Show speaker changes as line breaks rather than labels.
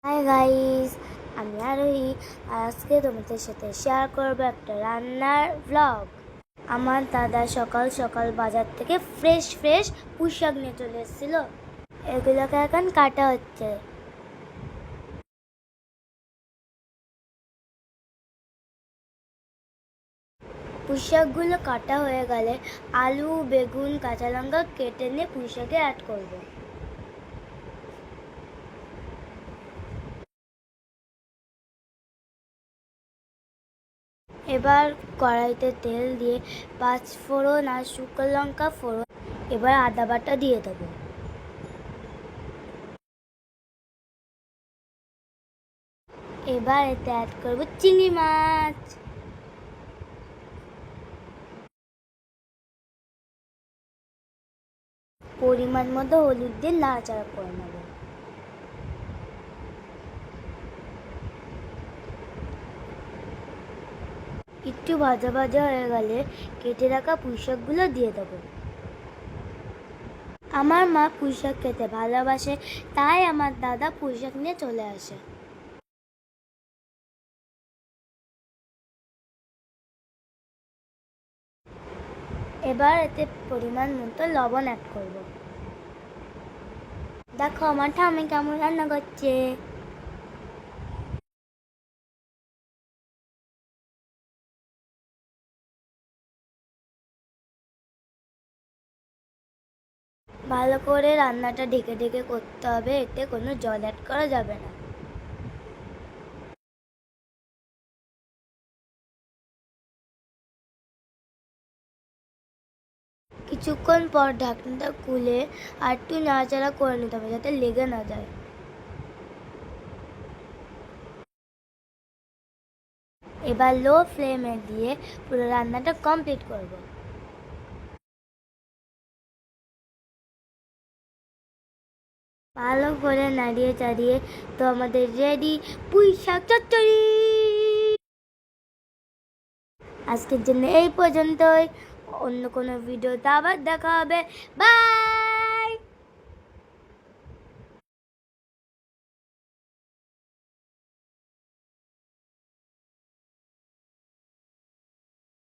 Hi guys, আমি আরোহী। আজকে তোমাদের সাথে শেয়ার করবো একটা রান্নার ভ্লগ। আমার দাদা সকাল সকাল বাজার থেকে ফ্রেশ ফ্রেশ পুঁই শাক নিয়ে চলে এসেছিল। এগুলোকে এখন কাটা হচ্ছে। পুঁই শাকগুলো কাটা হয়ে গেলে আলু, বেগুন, কাঁচা লঙ্কা কেটে নিয়ে পুঁই শাকে অ্যাড করবো। এবার কড়াইতে তেল দিয়ে 5 ফোড়ন আর শুকনো লঙ্কা ফোড়ন, এবার আদা বাটা দিয়ে দেবো। এবার এতে অ্যাড করবো চিংড়ি মাছ। পরিমাণ মতো হলুদ দিয়ে নাড়াচাড়া করে নেব। একটু ভাজা ভাজা হয়ে গেলে কেটে রাখা পুঁই শাকগুলো দিয়ে দেবো। আমার মা পুঁই শাক খেতে ভালোবাসে, তাই আমার দাদা পুঁই শাক নিয়ে চলে আসে। এবার এতে পরিমাণ মতো লবণ অ্যাড করব। দেখো আমার ঠাম্মি কেমন রান্না করছে। ভালো করে রান্নাটা ঢেকে ঢেকে করতে হবে, এতে কোনো জল অ্যাড করা যাবে না। কিছুক্ষণ পর ঢাকনাটা খুলে আর একটু নাড়াচাড়া করে নিতে হবে যাতে লেগে না যায়। এবার লো ফ্লেমে দিয়ে পুরো রান্নাটা কমপ্লিট করব। ভালো করে নাড়িয়ে চাড়িয়ে তো আমাদের রেডি পুঁই শাক চচ্চড়ি। আজকের জন্য এই পর্যন্তই। অন্য কোনো ভিডিওতে আবার দেখা হবে। বাই।